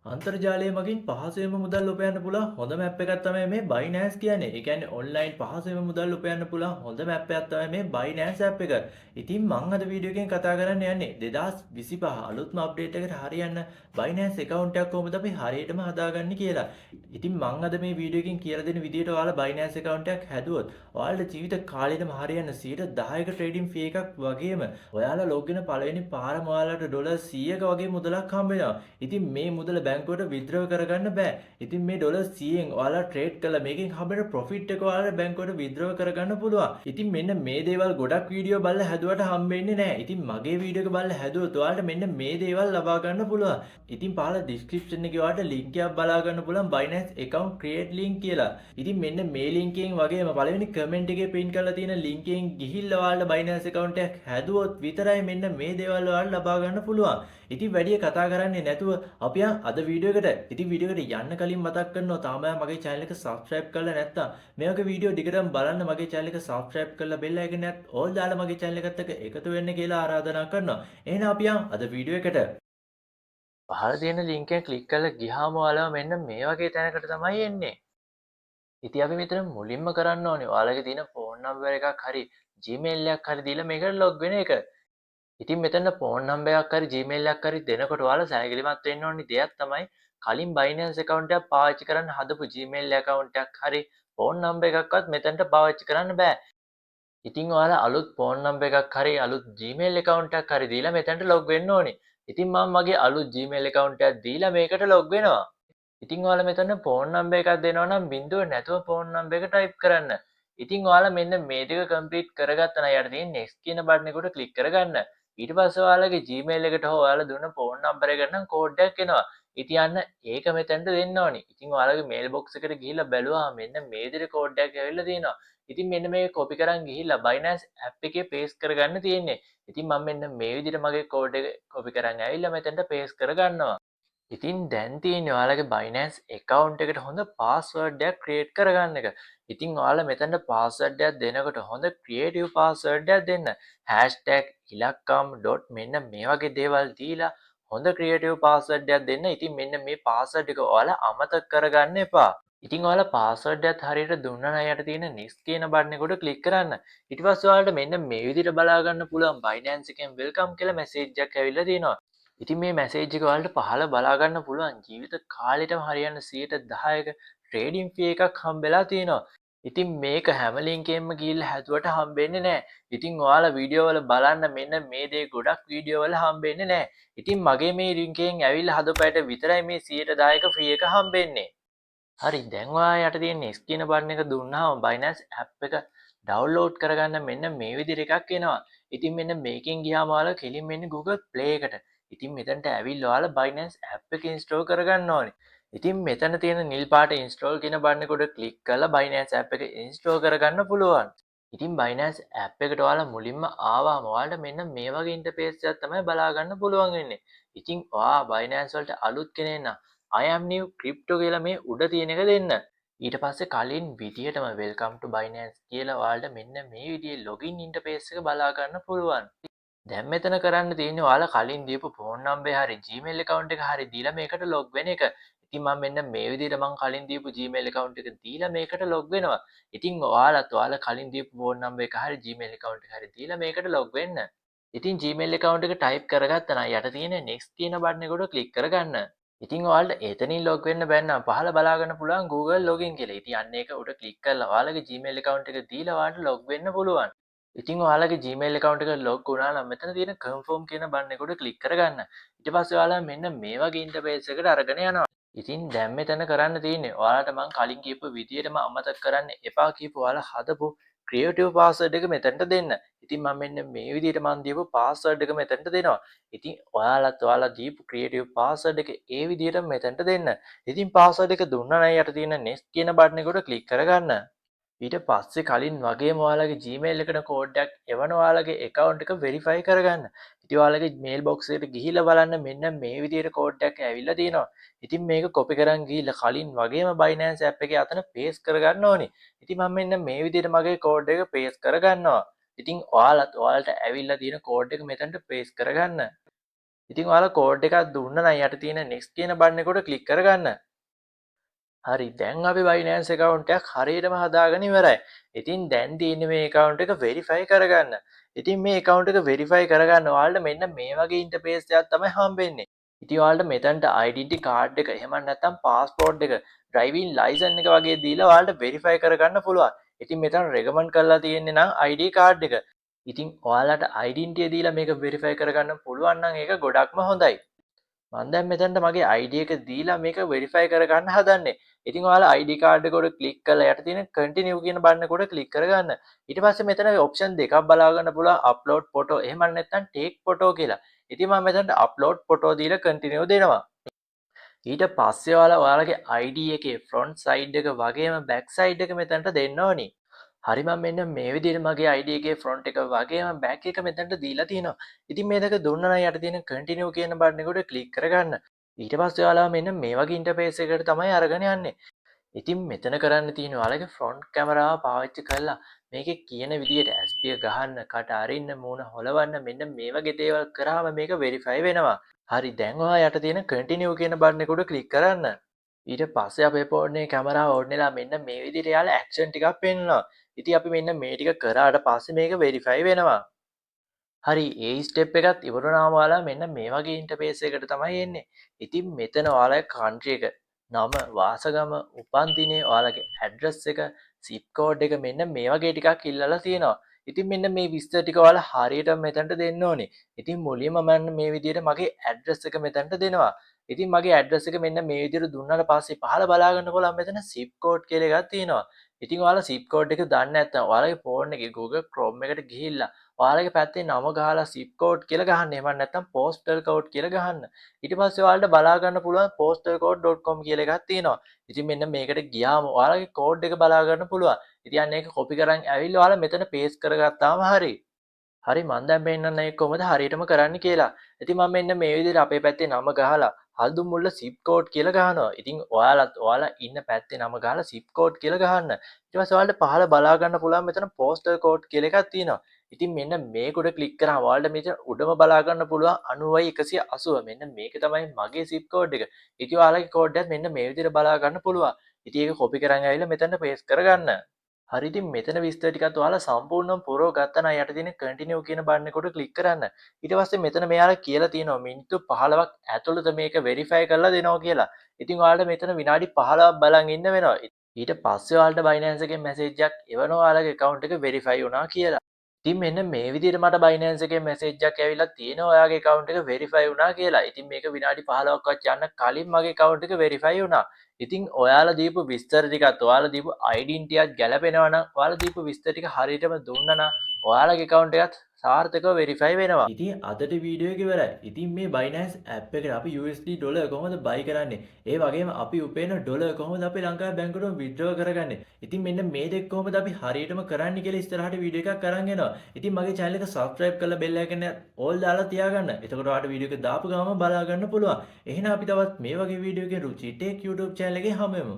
අන්තර්ජාලය මගින් පහසුවෙන්ම මුදල් උපයන්න පුළුවන් හොඳම ඇප් එකක් තමයි මේ Binance කියන්නේ. ඒ කියන්නේ ඔන්ලයින් පහසුවෙන්ම මුදල් උපයන්න පුළුවන් හොඳම ඇප් එකක් තමයි මේ Binance ඇප් එක. ඉතින් මම අද වීඩියෝ එකෙන් කතා කරන්න යන්නේ 2025 අලුත්ම අප්ඩේට් එකට හරියන්න Binance account එකක් කොහොමද අපි හරියටම හදාගන්නේ කියලා. ඉතින් මම අද මේ වීඩියෝ එකෙන් කියලා දෙන විදිහට ඔයාලා Binance account එකක් හැදුවොත් ඔයාලට ජීවිත කාලෙටම හරියන්න 10%ක ට්‍රේඩින් ෆී එකක් වගේම ඔයාලා ලොග් වෙන පළවෙනි පාරම ඔයාලට ඩොලර් 100ක වගේ මුදලක් හම්බ වෙනවා. ඉතින් මේ මුදල බැංකුවට විත්ඩ්‍රෝ කරගන්න බෑ. ඉතින් මේ ඩොලර් 100න් ඔයාලා ට්‍රේඩ් කළා මේකෙන් හම්බෙන ප්‍රොෆිට් එක ඔයාලා බැංකුවට විත්ඩ්‍රෝ කරගන්න පුළුවන්. ඉතින් මෙන්න මේ දේවල් ගොඩක් වීඩියෝ බලලා හැදුවට හම්බෙන්නේ නැහැ. ඉතින් මගේ වීඩියෝ එක බලලා හැදුවොත් ඔයාලට මෙන්න මේ දේවල් ලබා ගන්න පුළුවන්. ඉතින් පහළ ඩිස්ක්‍රිප්ෂන් එකේ ඔයාලට ලින්ක් එකක් බලා ගන්න පුළුවන් Binance account create link කියලා. ඉතින් මෙන්න මේ ලින්ක් එකෙන් වගේම පළවෙනි කමෙන්ට් එකේ පින් කරලා තියෙන ලින්ක් එකෙන් ගිහිල්ලා ඔයාලට Binance account එකක් හැදුවොත් විතරයි මෙන්න මේ දේවල් ඔයාලට ලබා ගන්න පුළුවන්. ඉතින් වැඩිය කතා කරන්නේ නැතුව අපි අද වීඩියෝ එකට ඉතින් වීඩියෝ එකට යන්න කලින් මතක් කරනවා තාම මගේ channel එක subscribe කරලා නැත්නම් මේ වගේ වීඩියෝ දිගටම බලන්න මගේ channel එක subscribe කරලා bell icon එකත් all දාලා මගේ channel එකත් එක්ක එකතු වෙන්න කියලා ආරාධනා කරනවා. එහෙනම් අපි අද වීඩියෝ එකට පහළ තියෙන link එක click කරලා ගියාම ඔයාලා මෙන්න මේ වගේ තැනකට තමයි එන්නේ. ඉතින් අපි මෙතන මුලින්ම කරන්න ඕනේ ඔයාලගේ තියෙන phone number එකක් හරි Gmail එකක් හරි දීලා මේකට log වෙන එක. ඉතින් මෙතන ෆෝන් නම්බර් එකක් හරි Gmail එකක් හරි දෙනකොට ඔයාලා සැලකිලිමත් වෙන්න ඕනි දෙයක් තමයි කලින් Binance account එකක් පාවිච්චි කරන්න හදපු Gmail account එකක් හරි ෆෝන් නම්බර් එකක්වත් මෙතනට පාවිච්චි කරන්න බෑ. ඉතින් ඔයාලා අලුත් ෆෝන් නම්බර් එකක් හරි අලුත් Gmail account එකක් හරි දීලා මෙතනට log වෙන්න ඕනි. ඉතින් මම මගේ අලුත් Gmail account එකක් දීලා මේකට log වෙනවා. ඉතින් ඔයාලා මෙතන ෆෝන් නම්බර් එකක් දෙනවා නම් බිංදුව නැතුව ෆෝන් නම්බර් එක ටයිප් කරන්න. ඉතින් ඔයාලා මෙන්න මේ දෙක කම්ප්ලීට් කරගත්තා නම් යට තියෙන next කියන බටන් එකට ක්ලික් කරගන්න. ඊට පස්සේ ඔයාලගේ Gmail එකට හෝ ඔයාලා දුන්න ෆෝන් නම්බර් එකට නම් කෝඩ් එකක් එනවා. ඉතින් අන්න ඒක මෙතනට දෙන්න ඕනි. ඉතින් ඔයාලගේ මේල් බොක්ස් එකට ගිහිල්ලා බැලුවා මෙන්න මේ විදිහට කෝඩ් එකක් ඇවිල්ලා තියෙනවා. ඉතින් මෙන්න මේක කොපි කරන් ගිහිල්ලා Binance app එකේ paste කරගන්න තියෙන්නේ. ඉතින් මම මෙන්න මේ විදිහට මගේ කෝඩ් එක කොපි කරන් ඇවිල්ලා මෙතනට paste කරගන්නවා. ඉතින් දැන් තියෙන්නේ ඔයාලගේ Binance account එකට හොඳ password එකක් create කරගන්න එක. ඉතින් ඔයාලා මෙතනට password එකක් දෙනකොට හොඳ creative password එකක් දෙන්න. #ඉලක්කම්. මෙන්න මේ වගේ දේවල් දීලා හොඳ creative password එකක් දෙන්න. ඉතින් මෙන්න මේ password එක ඔයාලා අමතක කරගන්න එපා. ඉතින් ඔයාලා password එකත් හරියට දුන්නා නම් යට තියෙන next කියන බටන් එකට ක්ලික් කරන්න. ඊට පස්සේ ඔයාලට මෙන්න මේ විදිහට බලා ගන්න පුළුවන් Binance එකෙන් welcome කියලා message එකක් ඇවිල්ලා තියෙනවා. ඉතින් මේ මැසේජ් එක ඔයාලට පහළ බලා ගන්න පුළුවන් ජීවිත කාලෙටම හරියන්න 10%ක ට්‍රේඩින් ෆී එකක් හම්බෙලා තියෙනවා. ඉතින් මේක හැම ලින්ක් එකෙන්ම ගිහිල්ලා හැදුවට හම්බෙන්නේ නැහැ. ඉතින් ඔයාලා වීඩියෝ වල බලන්න මෙන්න මේ දේ ගොඩක් වීඩියෝ වල හම්බෙන්නේ නැහැ. ඉතින් මගේ මේ ලින්ක් එකෙන් ඇවිල්ලා හදපුවට විතරයි මේ 10%ක ෆ්‍රී එක හම්බෙන්නේ. හරි දැන් ඔයා යට තියෙන next කියන බටන් එක දුන්නාම Binance app එක download කරගන්න මෙන්න මේ විදිහට එකක් එනවා. ඉතින් මෙන්න මේකෙන් ගියාම ඔයාලා කෙලින්ම එන්නේ Google Play එකට. ඉතින් මෙතනට ඇවිල්ලා ඔයාලා Binance app එක install කරගන්න ඕනේ. ඉතින් මෙතන තියෙන නිල් පාට install කියන බටන් එකට ක්ලික් කරලා Binance app එක install කරගන්න පුළුවන්. ඉතින් Binance app එකට ඔයාලා මුලින්ම ආවම ඔයාලට මෙන්න මේ වගේ ඉන්ටර්ෆේස් එකක් තමයි බලා ගන්න පුළුවන් වෙන්නේ. ඉතින් ඔයා Binance වලට අලුත් කෙනෙක් නම් I am new crypto කියලා මේ උඩ තියෙන එක දෙන්න. ඊට පස්සේ කලින් විදියටම welcome to Binance කියලා ඔයාලට මෙන්න මේ විදිහේ login interface එක බලා ගන්න පුළුවන්. දැන් මෙතන කරන්න තියෙන්නේ ඔයාලා කලින් දීපු ෆෝන් නම්බර් හරි Gmail account එක හරි දීලා මේකට log වෙන එක. ඉතින් මම මෙන්න මේ විදිහට මම කලින් දීපු Gmail account එක දීලා මේකට log වෙනවා. ඉතින් ඔයාලා කලින් දීපු ෆෝන් නම්බර් එක හරි Gmail account එක හරි දීලා මේකට log වෙන්න. ඉතින් Gmail account එක type කරගත්තා නම් යට තියෙන next කියන බටන් එකට click කරගන්න. ඉතින් ඔයාලට එතනින් log වෙන්න බැන්න පහල බලා ගන්න පුළුවන් Google login කියලා. ඉතින් අන්න ඒක උඩ click කරලා ඔයාලගේ Gmail account එක දීලා ඔයාලට log වෙන්න පුළුවන්. ඉතින් ඔයාලගේ Gmail account එක log වුණා නම් මෙතන තියෙන confirm කියන බටන් එකට click කරගන්න. ඊට පස්සේ ඔයාලා මෙන්න මේ වගේ interface එකකට අරගෙන යනවා. ඉතින් දැන් මෙතන කරන්න තියෙන්නේ ඔයාලට මම කලින් කියපු විදියටම අමතක කරන්න එපා කියපු ඔයාලා හදපු creative password එක මෙතනට දෙන්න. ඉතින් මම මෙන්න මේ විදිහට මම දීපු password එක මෙතනට දෙනවා. ඉතින් ඔයාලා දීපු creative password එක ඒ විදිහට මෙතනට දෙන්න. ඉතින් password එක දුන්නා නම් යට තියෙන next කියන බටන් එකට click කරගන්න. ඊට පස්සේ කලින් වගේම ඔයාලගේ Gmail එකට කෝඩ් එකක් එවන ඔයාලගේ account එක verify කරගන්න. ඉතින් ඔයාලගේ mail box එකට ගිහිල්ලා බලන්න මෙන්න මේ විදිහට කෝඩ් එකක් ඇවිල්ලා තියෙනවා. ඉතින් මේක copy කරන් ගිහිල්ලා කලින් වගේම Binance app එකේ අතන paste කරගන්න ඕනේ. ඉතින් මම මෙන්න මේ විදිහට මගේ කෝඩ් එක paste කරගන්නවා. ඉතින් ඔයාලට ඇවිල්ලා තියෙන කෝඩ් එක මෙතනට paste කරගන්න. ඉතින් ඔයාලා කෝඩ් එකක් දුන්න නම් යට තියෙන next කියන බටන් එකට ක්ලික් කරගන්න. හරි දැන් අපි Binance account එකක් හරියටම හදාගෙන ඉවරයි. ඉතින් දැන් තියෙන්නේ මේ account එක verify කරගන්න. ඉතින් මේ account එක verify කරගන්න ඔයාලට මෙන්න මේ වගේ interface එකක් තමයි හම්බෙන්නේ. ඉතින් ඔයාලට මෙතනට identity card එක එහෙම නැත්නම් passport එක driving license එක වගේ දීලා ඔයාලට verify කරගන්න පුළුවන්. ඉතින් මෙතන recommend කරලා තියෙන්නේ නම් ID card එක. ඉතින් ඔයාලට identity දීලා මේක verify කරගන්න පුළුවන් නම් ඒක ගොඩක්ම හොඳයි. මම දැන් මෙතනට මගේ ID එක දීලා මේක verify කරගන්න හදන්නේ. ඉතින් ඔයාලා ID card එක උඩ click කරලා යට තියෙන continue කියන බටන් එක උඩ click කරගන්න. ඊට පස්සේ මෙතන option දෙකක් බලා ගන්න පුළුවන් upload photo එහෙම නැත්නම් take photo කියලා. ඉතින් මම මෙතනට upload photo දීලා continue දෙනවා. ඊට පස්සේ ඔයාලගේ ID එකේ front side එක වගේම back side එක මෙතනට දෙන්න ඕනි. හරි මම මෙන්න මේ විදිහට මගේ ID එකේ front එක වගේම back එක මෙතනට දීලා තියෙනවා. ඉතින් මේ දෙක දුන්නා නම් යට තියෙන continue කියන බටන් එක උඩ click කරගන්න. ඊට පස්සේ ඔයාලා මෙන්න මේ වගේ ඉන්ටර්ෆේස් එකකට තමයි අරගෙන යන්නේ. ඉතින් මෙතන කරන්න තියෙන්නේ ඔයාලගේ ෆ්‍රොන්ට් කැමරාව පාවිච්චි කරලා මේකේ කියන විදිහට ඇස්පිය ගහන්න, කට අරින්න, මූණ හොලවන්න මෙන්න මේ වගේ දේවල් කරාම මේක වෙරිෆයි වෙනවා. හරි දැන් ඔයා යට තියෙන continue කියන බටන් එක උඩ click කරන්න. ඊට පස්සේ අපේ ෆෝන් එකේ කැමරාව ඕන් වෙලා මෙන්න මේ විදිහට යාලා ඇක්ෂන් ටිකක් පෙන්නනවා. ඉතින් අපි මෙන්න මේ ටික කරාට පස්සේ මේක වෙරිෆයි වෙනවා. හරි ඒ ස්ටෙප් එකත් ඉවරුනාම ඔයාලා මෙන්න මේ වගේ ඉන්ටර්ෆේස් එකකට තමයි එන්නේ. ඉතින් මෙතන ඔයාලගේ කන්ට්‍රි එක, නම, වාසගම, උපන්දිනේ, ඔයාලගේ ඇඩ්‍රස් එක, zip code එක මෙන්න මේ වගේ ටිකක් ඉල්ලලා තියෙනවා. ඉතින් මෙන්න මේ විස්තර ටික ඔයාලා හරියටම මෙතනට දෙන්න ඕනේ. ඉතින් මුලින්ම මම මේ විදිහට මගේ ඇඩ්‍රස් එක මෙතනට දෙනවා. ඉතින් මගේ ඇඩ්‍රස් එක මෙන්න මේ විදිහට දුන්නාට පස්සේ පහළ බලා ගන්න පුළුවන් මෙතන zip code කියලා එකක් තියෙනවා. ඉතින් ඔයාලා zip code එක දන්නේ නැත්නම් ඔයාලගේ ෆෝන් එකේ Google Chrome එකට ගිහිල්ලා ඔයාලගේ පැත්තේ නම ගහලා zip code කියලා ගහන්න. එහෙම නැත්නම් postal code කියලා ගහන්න. ඊට පස්සේ ඔයාලට බලා ගන්න පුළුවන් postalcode.com කියලා එකක් තියෙනවා. ඉතින් මෙන්න මේකට ගියාම ඔයාලගේ කෝඩ් එක බලා ගන්න පුළුවන්. ඉතින් අන්න ඒක කොපි කරන් ඇවිල්ලා ඔයාලා මෙතන paste කරගත්තාම හරි. හරි මම දැන් පෙන්නන්න ඒක කොහොමද හරියටම කරන්න කියලා. ඉතින් මම මෙන්න මේ විදිහට අපේ පැත්තේ නම ගහලා හල්දුම් මුල්ල zip code කියලා ගහනවා. ඉතින් ඔයාලා ඉන්න පැත්තේ නම ගහලා zip code කියලා ගහන්න. ඊට පස්සේ ඔයාලට පහළ බලා ගන්න පුළුවන් මෙතන postal code කියලා එකක් තියෙනවා. ඉතින් මෙන්න මේක උඩ ක්ලික් කරාම ඔයාලට මෙතන උඩම බලා ගන්න පුළුවන් 90.180. මෙන්න මේක තමයි මගේ zip code එක. ඉතින් ඔයාලගේ කෝඩ් එකත් මෙන්න මේ විදිහට බලා ගන්න පුළුවන්. ඉතින් ඒක කොපි කරන් ඇවිල්ලා මෙතන paste කරගන්න. හරි ඉතින් මෙතන විස්තර ටිකත් ඔයාලා සම්පූර්ණයෙන්ම පුරව ගත්තා නම් යට තියෙන continue කියන බටන් එක උඩ ක්ලික් කරන්න. ඊට පස්සේ මෙතන මෙයාලා කියලා තියෙනවා මිනිත්තු 15ක් ඇතුළත මේක verify කරලා දෙනවා කියලා. ඉතින් ඔයාලට මෙතන විනාඩි 15ක් බලන් ඉන්න වෙනවා. ඊට පස්සේ ඔයාලට Binance එකෙන් මැසේජ් එකක් එවනවා ඔයාලගේ account එක verify වුණා කියලා. ඉතින් මෙන්න මේ විදිහට මට Binance එකේ මැසේජ් එකක් ඇවිල්ලා තියෙනවා ඔයාගේ account එක verify වුණා කියලා. ඉතින් මේක විනාඩි 15ක්වත් යන්න කලින් මගේ account එක verify වුණා. ඉතින් ඔයාලා දීපු විස්තර ටිකත් ඔයාලා දීපු identity එකත් ගැලපෙනවා නම් ඔයාලා දීපු විස්තර ටික හරියටම දුන්නා නම් ඔයාලගේ account එකත් සාර්ථකව verify වෙනවා. ඉතින් අදට වීඩියෝ එක ඉවරයි. ඉතින් මේ Binance app එකට අපි USD ඩොලර් කොහොමද buy කරන්නේ? ඒ වගේම අපි උපයන ඩොලර් කොහොමද අපි ලංකාවේ බැංකුවටම withdraw කරගන්නේ? ඉතින් මෙන්න මේ දෙක කොහොමද අපි හරියටම කරන්නේ කියලා ඉස්සරහට වීඩියෝ එකක් අරන් එනවා. ඉතින් මගේ channel එක subscribe කරලා bell icon එක all දාලා තියාගන්න. එතකොට ඔයාලට වීඩියෝ එක දාපු ගමන් බලා ගන්න පුළුවන්. එහෙනම් අපි තවත් මේ වගේ වීඩියෝ එකකින් රුචි tech YouTube channel එකේ හමු වෙමු.